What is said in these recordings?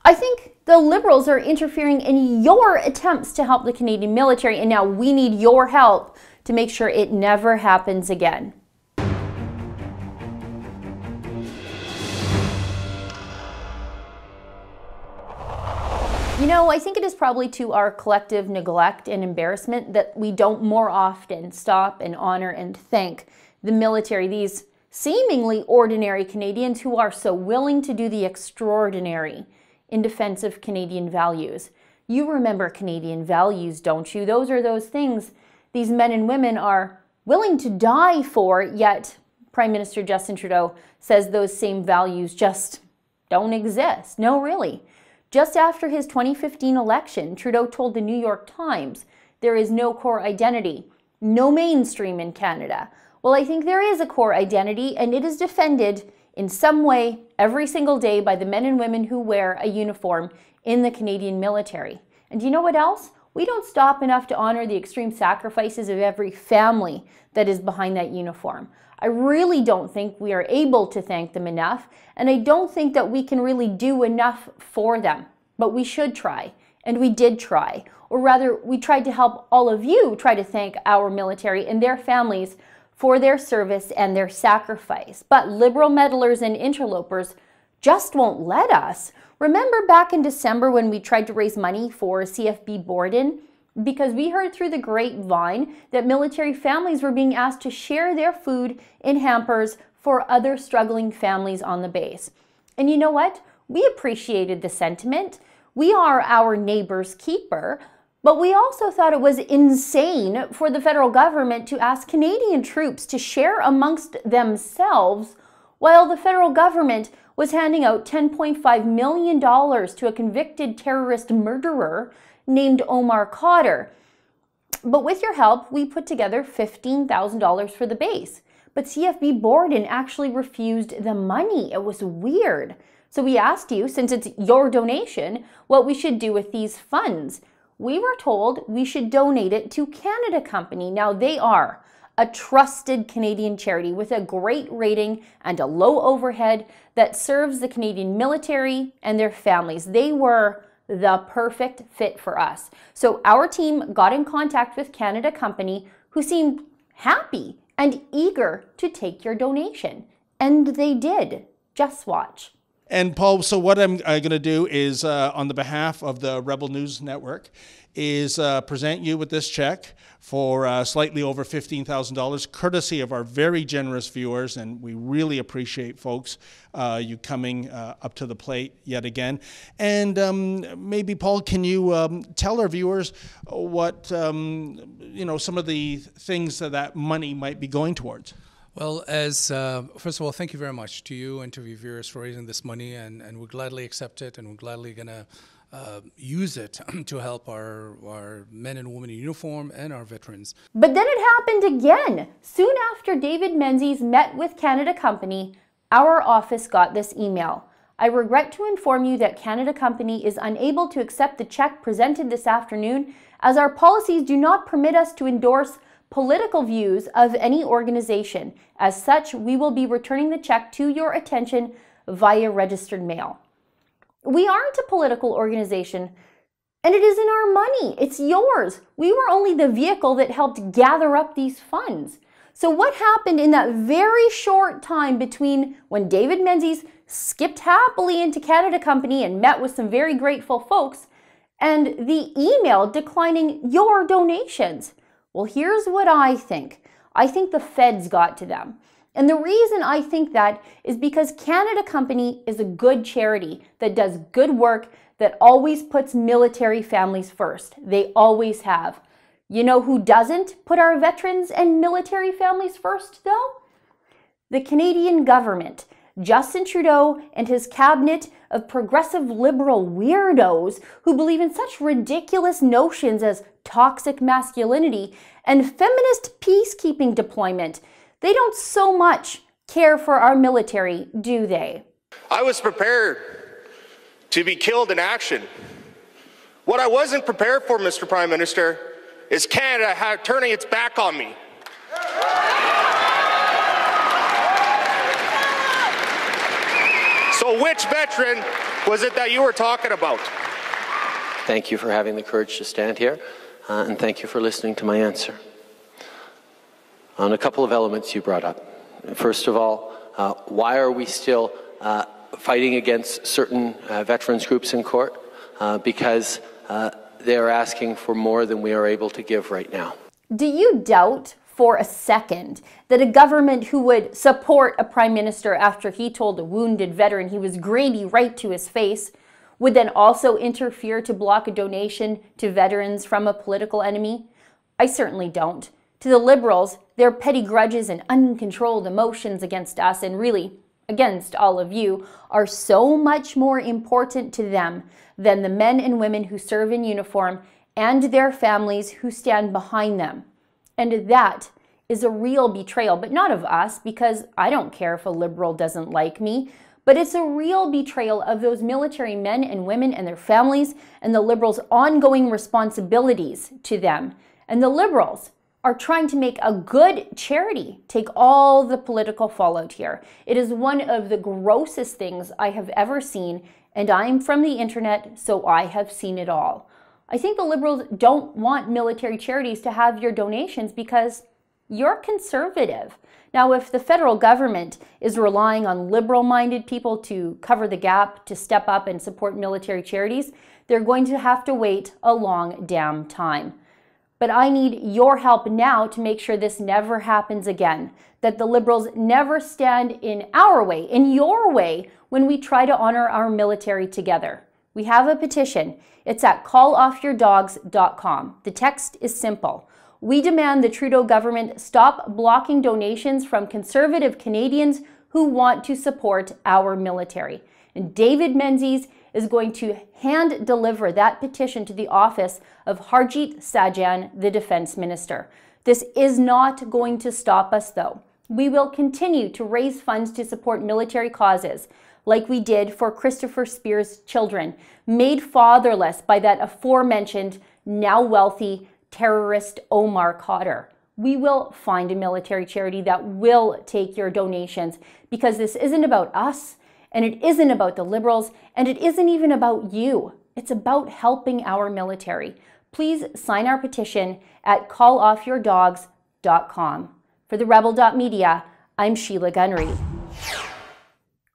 I think the Liberals are interfering in your attempts to help the Canadian military, and now we need your help to make sure it never happens again. You know, I think it is probably to our collective neglect and embarrassment that we don't more often stop and honor and thank the military, these seemingly ordinary Canadians who are so willing to do the extraordinary in defense of Canadian values. You remember Canadian values, don't you? Those are those things these men and women are willing to die for, yet Prime Minister Justin Trudeau says those same values just don't exist. No, really. Just after his 2015 election, Trudeau told the New York Times there is no core identity, no mainstream in Canada. Well, I think there is a core identity, and it is defended in some way every single day by the men and women who wear a uniform in the Canadian military. And you know what else? We don't stop enough to honor the extreme sacrifices of every family that is behind that uniform. I really don't think we are able to thank them enough, and I don't think that we can really do enough for them. But we should try, and we did try. Or rather, we tried to help all of you try to thank our military and their families for their service and their sacrifice. But Liberal meddlers and interlopers just won't let us. Remember back in December when we tried to raise money for CFB Borden? Because we heard through the grapevine that military families were being asked to share their food in hampers for other struggling families on the base. And you know what? We appreciated the sentiment. We are our neighbor's keeper. But we also thought it was insane for the federal government to ask Canadian troops to share amongst themselves while the federal government was handing out $10.5 million to a convicted terrorist murderer named Omar Khadr. But with your help, we put together $15,000 for the base. But CFB Borden actually refused the money. It was weird. So we asked you, since it's your donation, what we should do with these funds. We were told we should donate it to Canada Company. Now they are a trusted Canadian charity with a great rating and a low overhead that serves the Canadian military and their families. They were the perfect fit for us. So our team got in contact with Canada Company, who seemed happy and eager to take your donation. And they did. Just watch. And Paul, so what I'm going to do is, on the behalf of the Rebel News Network, is present you with this check for slightly over $15,000, courtesy of our very generous viewers, and we really appreciate, folks, you coming up to the plate yet again. And maybe, Paul, can you tell our viewers what, some of the things that money might be going towards? Well, first of all, thank you very much to you and to your viewers for raising this money, and we'll gladly accept it, and we're gladly going to use it to help our men and women in uniform and our veterans. But then it happened again. Soon after David Menzies met with Canada Company, our office got this email. I regret to inform you that Canada Company is unable to accept the check presented this afternoon, as our policies do not permit us to endorse political views of any organization. As such, we will be returning the check to your attention via registered mail. We aren't a political organization, and it isn't our money. It's yours. We were only the vehicle that helped gather up these funds. So what happened in that very short time between when David Menzies skipped happily into Canada Company and met with some very grateful folks and the email declining your donations? Well, here's what I think. I think the feds got to them. And the reason I think that is because Canada Company is a good charity that does good work, that always puts military families first. They always have. You know who doesn't put our veterans and military families first, though? The Canadian government. Justin Trudeau and his cabinet of progressive liberal weirdos who believe in such ridiculous notions as toxic masculinity and feminist peacekeeping deployment. They don't so much care for our military, do they? I was prepared to be killed in action. What I wasn't prepared for, Mr. Prime Minister, is Canada turning its back on me. So which veteran was it that you were talking about? Thank you for having the courage to stand here, and thank you for listening to my answer. On a couple of elements you brought up. First of all, why are we still fighting against certain veterans groups in court? Because they are asking for more than we are able to give right now. Do you doubt for a second that a government who would support a prime minister after he told a wounded veteran he was Grady right to his face would then also interfere to block a donation to veterans from a political enemy? I certainly don't. To the Liberals, their petty grudges and uncontrolled emotions against us, and really against all of you, are so much more important to them than the men and women who serve in uniform and their families who stand behind them. And that is a real betrayal, but not of us, because I don't care if a Liberal doesn't like me, but it's a real betrayal of those military men and women and their families and the Liberals' ongoing responsibilities to them. And the Liberals are trying to make a good charity take all the political fallout here. It is one of the grossest things I have ever seen, and I'm from the internet, so I have seen it all. I think the Liberals don't want military charities to have your donations because you're conservative. Now, if the federal government is relying on liberal-minded people to cover the gap, to step up and support military charities, they're going to have to wait a long damn time. But I need your help now to make sure this never happens again, that the Liberals never stand in our way, in your way, when we try to honor our military together. We have a petition. It's at calloffyourdogs.com. The text is simple. We demand the Trudeau government stop blocking donations from conservative Canadians who want to support our military. And David Menzies is going to hand deliver that petition to the office of Harjit Sajjan, the Defense Minister. This is not going to stop us, though. We will continue to raise funds to support military causes, like we did for Christopher Spear's children, made fatherless by that aforementioned, now wealthy, terrorist Omar Khadr. We will find a military charity that will take your donations, because this isn't about us, and it isn't about the Liberals, and it isn't even about you. It's about helping our military. Please sign our petition at calloffyourdogs.com. For the Rebel.media, I'm Sheila Gunry.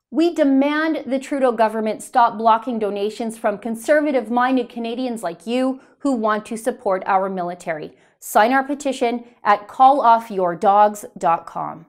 We demand the Trudeau government stop blocking donations from conservative-minded Canadians like you who want to support our military. Sign our petition at calloffyourdogs.com.